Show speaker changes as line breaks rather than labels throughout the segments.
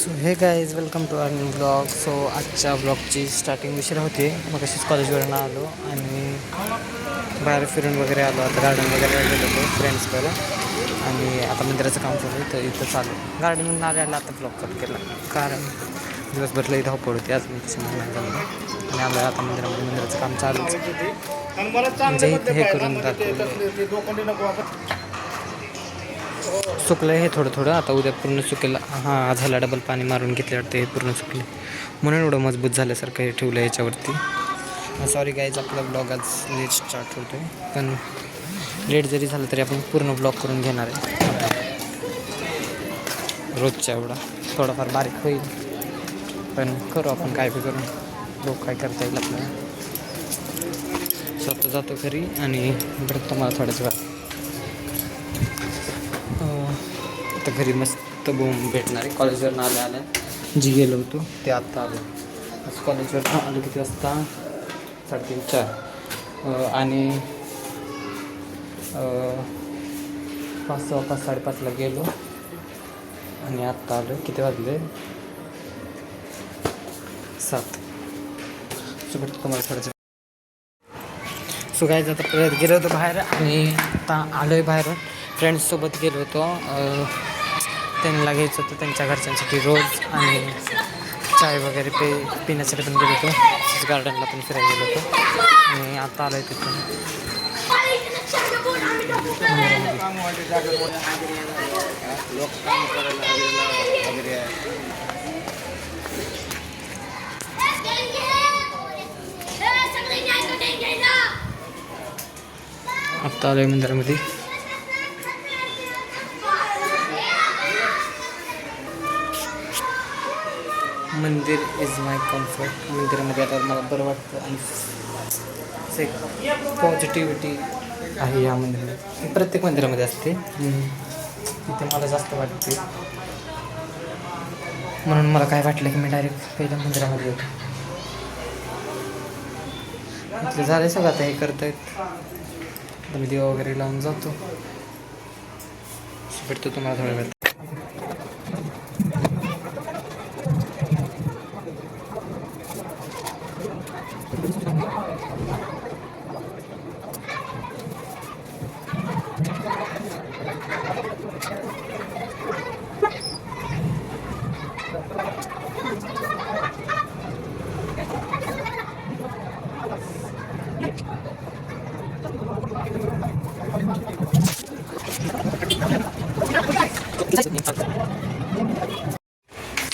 So hey guys welcome to our new blog. So आजच्या ब्लॉगची starting उशीर होते. मग अशीच कॉलेजवरून आलो आणि बाहेर फिरून वगैरे आलो. आता गार्डन वगैरे गेलो होतो फ्रेंड्सकडं आणि आता मंदिराचं काम चालू आहे तर इथं चालू गार्डन आल्याला आता ब्लॉग कट केला कारण दिवसभर लई धावपळ होती आज मी नाही झालं आणि आलो आता मंदिराचं काम चालूच म्हणजे इथे हे करून सुकलं हे थोडं थोडं. आता उद्या पूर्ण सुकेल. हां झाला डबल पाणी मारून घेतले वाटतं हे पूर्ण सुकले म्हणून एवढं मजबूत झाल्यासारखं हे ठेवलं ह्याच्यावरती. सॉरी गाईज आपला ब्लॉग आज लेट स्टार्ट होतो आहे पण लेट जरी झालं तरी आपण पूर्ण ब्लॉग करून घेणार आहे रोजच्या एवढा. थोडाफार बारीक होईल पण करू आपण काय बी करून लोक काय करता येईल आपल्याला. स्वतः जातो घरी आणि भेटतो मला थोड्याच वेळा. आता घरी मस्त बूम भेटणार आहे. कॉलेजवरून आल्या जी गेलो होतो ते आत्ता आलो. आज कॉलेजवर आलो किती वाजता 3:30-4 आणि 5:15-5:30ला गेलो आणि आत्ता आलो. किती वाजले 7. सो भेटतो तुम्हाला थोडंसं. सो गाईज आता परत गेलो होतो बाहेर आणि आता आलो आहे बाहेरून. फ्रेंड्ससोबत गेलो होतो. त्यांना घ्यायचं होतं त्यांच्या घरच्यांसाठी रोज आणि चाय वगैरे पिण्यासाठी पण गेलो होतो. गार्डनला पण फिरायला गेलो होतो आणि आता आलो आहे तिथून. आत्ता आलो आहे मंदिरामध्ये. मंदिर इज माय कम्फर्ट. मंदिरामध्ये आता मला बरं वाटतं आणि एक पॉझिटिव्हिटी आहे या मंदिरामध्ये. प्रत्येक मंदिरामध्ये असते इथे मला जास्त वाटते म्हणून मला काय वाटलं की मी डायरेक्ट पहिल्या मंदिरामध्ये येतो. इथलं झालं सगळं आता हे करत आहेत मी दिवा वगैरे लावून जातो. भेटतो तुम्हाला थोड्या वेळ.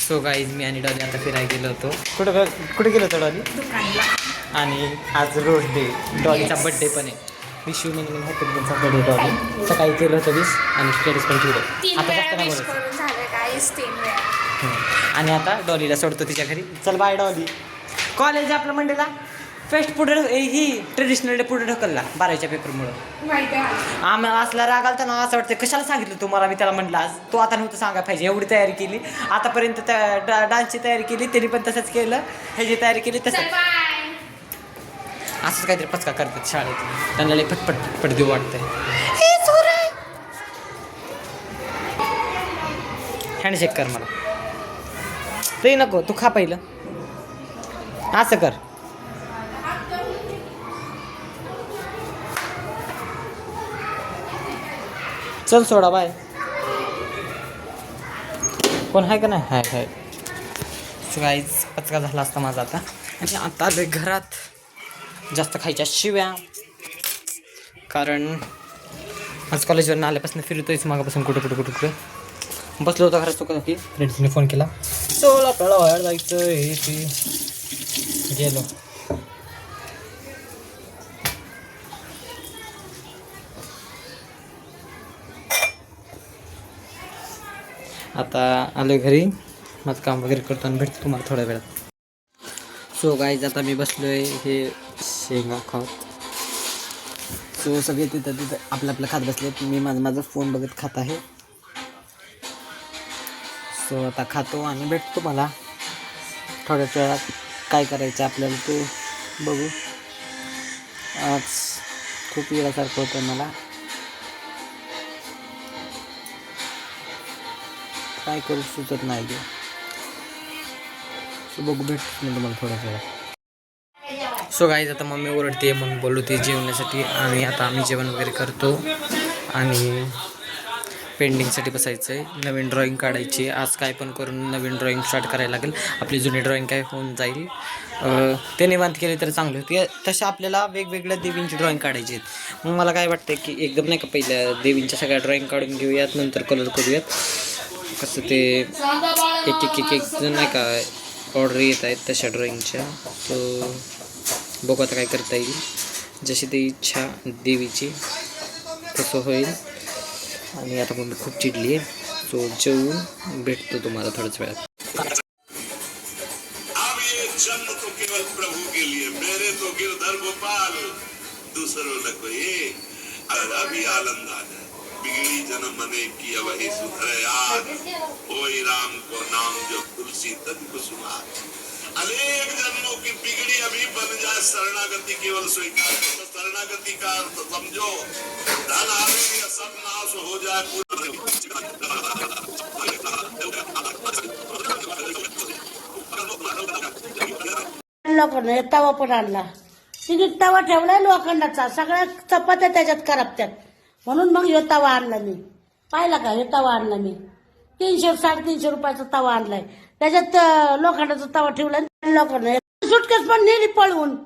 सो गाईज मी आणि डॉली आता फिरायला गेलो होतो. कुठे गेलो होतो डॉली? आणि आज रोज डे डॉलीचा बड्डे पण आहे. विश यू मेनी हॅपी बर्थडेचा बड्डे डॉली. सकाळी केलं होतं विश आणि स्टेटस पण ठेवलं. आता जास्त नाही बोलत आणि आता डॉलीला सोडतो तिच्या घरी. चल बाय डॉली. कॉलेज आपलं मंडेला फेस्ट पुढे ही ट्रेडिशनल डे पुढे ढकलला 12वीच्या पेपरमुळं. आम्हाला असला राग आलता ना असं वाटतं कशाला सांगितलं तुम्हाला मी त्याला म्हटलं आज तो आता नव्हतं सांगायला पाहिजे. एवढी तयारी केली आतापर्यंत त्या डान्सची तयारी केली त्यांनी पण तसंच केलं. ह्याची तयारी केली तसंच असंच काहीतरी पचका करतात शाळेत. त्यांना लई पटपट देऊ वाटतंय. हँडशेक कर मला. ते नको तू खा पहिलं. असं कर. चल सोडा बाय. कोण आहे का नाही? हाय गाईज पचका झाला असता माझा आता. आणि आता आलोय घरात. जास्त खायच्या शिव्या कारण आज कॉलेजवरून आल्यापासून फिरतोयच मागापासून कुठं बसलो होतो घरात. चुकलं की फ्रेंड्सने फोन केला चल आपल्याला बाहेर जायचं हे ते गेलो. आता आलो घरी. माझं काम वगैरे करतो आणि भेटतो तुम्हाला थोड्या वेळात. सो गाईज आता मी बसलो आहे हे शेंगा खात. सो सगळे तिथं आपलं खात बसले. मी माझा फोन बघत खात आहे. सो आता खातो आणि भेटतो मला थोड्याच वेळात. काय करायचं आपल्याला ते बघू. आज खूप वेळासारखं होतं मला. काय करू सुचत नाही. सो बघू भेटत मी तुम्हाला थोड्या वेळा. सो गाईज आता मम्मी ओरडते म्हणून बोललो ते जेवण्यासाठी आणि आता आम्ही जेवण वगैरे करतो आणि पेंडिंगसाठी बसायचं आहे. नवीन ड्रॉईंग काढायची आज काय पण करून नवीन ड्रॉईंग स्टार्ट करायला लागेल. आपली जुनी ड्रॉईंग काय होऊन जाईल ते निवांत केले तर चांगलं होते. तशा आपल्याला वेगवेगळ्या देवींची ड्रॉईंग काढायची आहेत. मग मला काय वाटतं की एकदम नाही का पहिल्या देवींच्या सगळ्या ड्रॉईंग काढून घेऊयात नंतर कलर करूयात. कसं ते एक नाही का ऑर्डर येत आहेत तशा ड्रॉईंगच्या. सो बघू आता काय करता येईल. जशी ती इच्छा देवीची तसं होईल. आणि आता मम्मी खूप चिडली आहे. सो जेवून भेटतो तुम्हाला थोड्याच वेळात.
जन्म तो केवल प्रभु के लिए, मेरे तो गिरधर गोपाल, दूसरों न कोई. अभी आनंद आ जाए, बिगड़ी जन्म अनेक की वही सुधरे याद, होई राम को नाम जो तुलसी तन कुसुमा. अनेक जन्मों की बिगड़ी अभी बन जाए शरणागति केवल स्वीकार. शरणागति का अर्थ समझो, धन आवे या सब नाश हो जाए.
लोकांना तवा पण आणला. तिने तवा ठेवलाय लोखंडाचा, सगळ्या चपात्या त्याच्यात करपत्यात म्हणून मग हे तवा आणला मी. पाहिला का हे तवा आणला मी. 300-350 रुपयाचा तवा आणलाय. त्याच्यात लोखंडाचा तवा ठेवलाय. लोकांना सुटकेस पण नेली पळवून.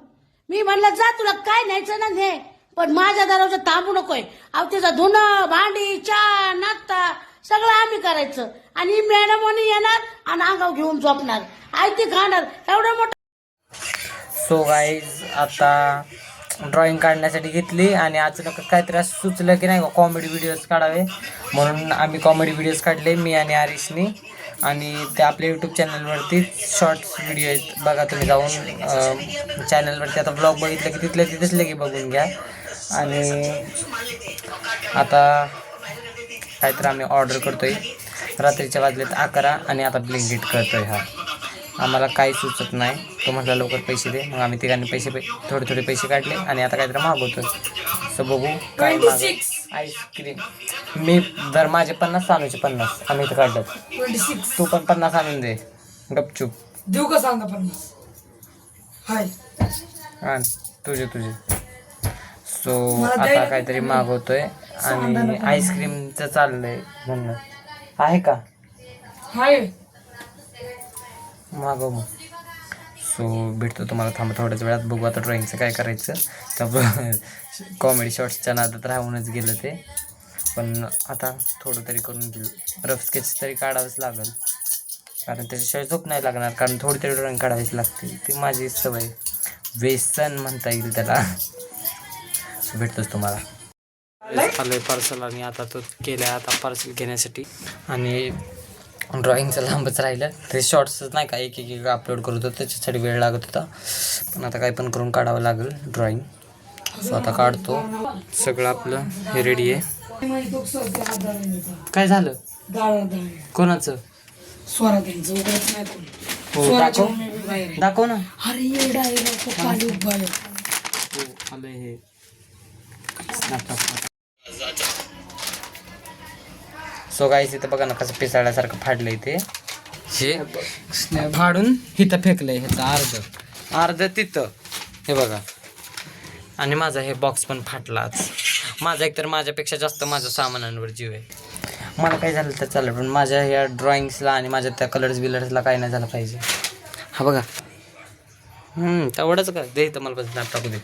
मी म्हणलं जा तुला काय न्यायचं ना ने, पण माझ्या दरवाजा थांबू नकोय. अहो तिचं धुणं भांडी चहा नाश्ता सगळं आम्ही करायचं आणि मॅडम येणार आणि अंगाव घेऊन झोपणार. आई ती खाणार एवढं मोठं.
सो गाईज आता ड्रॉईंग काढण्यासाठी घेतली आणि अचानक काहीतरी असं सुचलं की नाही का कॉमेडी व्हिडिओज काढावे म्हणून आम्ही कॉमेडी व्हिडिओज काढले मी आणि आरिशनी. आणि ते आपल्या यूट्यूब चॅनलवरती शॉर्ट्स व्हिडिओ आहेत बघा तुम्ही जाऊन चॅनलवरती. आता ब्लॉग बघितलं की तिथल्या तिथेच लगे बघून घ्या. आणि आता काहीतरी आम्ही ऑर्डर करतो आहे. रात्रीच्या वाजलेत 11 आणि आता ब्लिंकिट करतो आहे. हा आम्हाला काही सुचत नाही. तो म्हटला लवकर पैसे दे. मग आम्ही तिघांनी थोडे थोडे पैसे काढले आणि आता काहीतरी मागवतो. सो बघू काय आईस्क्रीम. मी जर माझे 50 सानूचे 50 आम्ही इथं काढलं.
26
तू पण 50 आणून दे गपचूप.
देऊ का सांगा 50. हाय
हां तुझे. सो आता काहीतरी मागवतोय आणि आईस्क्रीमचं चाललंय म्हणणं आहे का
हाय
मागव मग. सो भेटतो तुम्हाला थांबा थोड्याच वेळात. बघू आता ड्रॉईंगचं काय करायचं. तर कॉमेडी शॉर्ट्सच्या नादात राहूनच गेलं ते. पण आता थोडं तरी करून घेऊ. रफ स्केच तरी काढावंच लागेल कारण त्याच्याशिवाय झोप नाही लागणार. कारण थोडी तरी ड्रॉईंग काढावीच लागते. ती माझी सवय व्यसन म्हणता येईल त्याला. भेटतोच तुम्हाला. आलं पार्सल आणि आता तो केला आहे आता पार्सल घेण्यासाठी. आणि ड्रॉईंगचं लांबच राहिलं. ते शॉर्ट्सच नाही का एक अपलोड करत होतो त्याच्यासाठी वेळ लागत होता. पण आता काय पण करून काढावं लागेल ड्रॉईंग. सो आता काढतो. सगळं आपलं हे रेडी आहे. काय झालं कोणाचं
स्वराज्यांचं उघडच नाही कोण.
हो दाखव ना.
अरे येडा खाली उभा आहे.
हो आलं हे सो गाईस इथं बघा ना कसं पिसाळ्यासारखं फाडलंय ते. हे फाडून इथं फेकलंय. ह्याचं अर्ध तिथं हे बघा. आणि माझा हे बॉक्स पण फाटलाच. माझा एकतर माझ्यापेक्षा जास्त माझ्या सामानांवर जीव आहे. मला काय झालं तर चालेल पण माझ्या ह्या ड्रॉइंग्सला आणि माझ्या त्या बिलर्सला काय नाही झालं पाहिजे. हा बघा तेवढंच का दे. तर मला पण स्नॅप टाकू दे.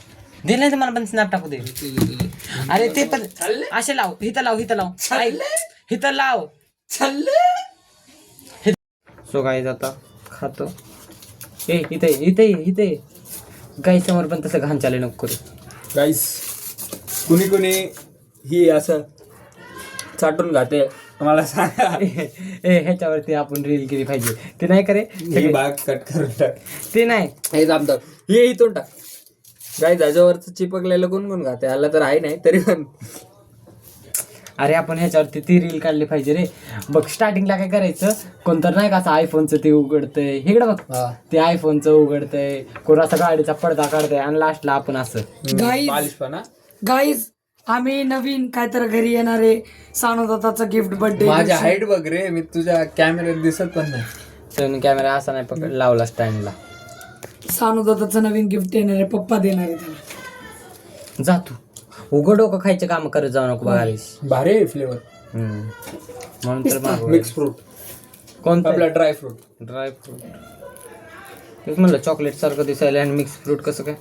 दिलं नाही तर मला पण स्नॅप टाकू दे. अरे ते पण असे लाव. इथं लाव इथं लाव. सो गाईज आता खातो. इथे गाई समोर पण तसं घाण चाले नको करू.
गाईस कुणी ही असं चाटून खाते मला सांगा.
ह्याच्यावरती आपण रील केली पाहिजे. ते नाही करे
बाग कट करून टाक.
ते नाही
हे जमतं हे इथून टाक. गाई जाजावरच चिपकलेलं कोण खाते. आला तर आहे नाही तरी पण.
अरे आपण ह्याच्यावरती ती रील काढली पाहिजे रे. बघ स्टार्टिंगला काय करायचं कोणतं नाही का असं आयफोनचं ते उघडतंय. इकडं बघ ते आयफोनचं उघडतंय. कोण असं गाडीचा पडदा काढतंय आणि लास्टला आपण असं
गाईज आम्ही नवीन काय तर घरी येणारे सानू दादाचं गिफ्ट बर्थडे.
माझ्या हाईट बघ रे. मी तुझ्या कॅमेऱ्यात दिसत पण नाही. सोनी कॅमेरा असा नाही पकड लावला स्टँडला.
सानू दादाचं नवीन गिफ्ट येणार आहे, पप्पा देणार आहे त्याला.
जा तू उघड डोकं खायचे काम करत जाऊ नको बारीश.
भारी आहे फ्लेवर.
म्हणून तर मागवलं.
मिक्स फ्रूट
कोणतं
आपला ड्राय फ्रूट.
ड्राय फ्रूट तेच म्हणलं चॉकलेट सारखं दिसायला आणि मिक्स फ्रूट कसं काय.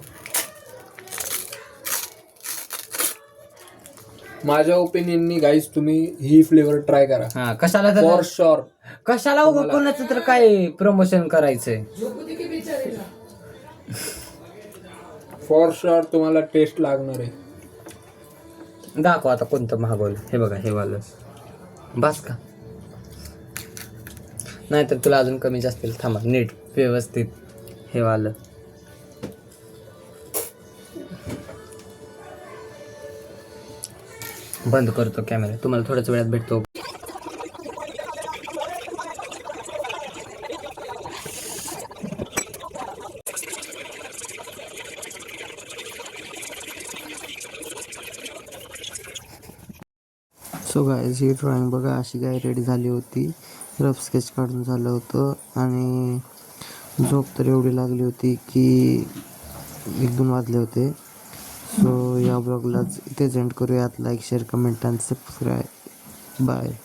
माझ्या ओपिनियननी गाईज तुम्ही ही फ्लेवर ट्राय करा
हा कशाला
फॉर
तर
शुअर.
कशाला उघड कोणाचं तर काय प्रमोशन करायचंय.
फॉर शुअर तुम्हाला टेस्ट लागणार आहे.
दाखव आता कोणतं मागवलं. हे बघा हे वालं बस का नाहीतर तुला अजून कमी जास्त थांबा नीट व्यवस्थित हे वालं. बंद करतो कॅमेरा तुम्हाला थोड्याच वेळात भेटतो.
सो गाईज ही ड्रॉइंग बघा अशी काय रेडी झाली होती. रफ स्केच काढून झालं होतं आणि झोप तर एवढी लागली होती की 1-2 वाजले होते. सो या ब्लॉगलाच इथेच एंड करूयात. लाईक शेअर कमेंट आणि सबस्क्राईब. बाय.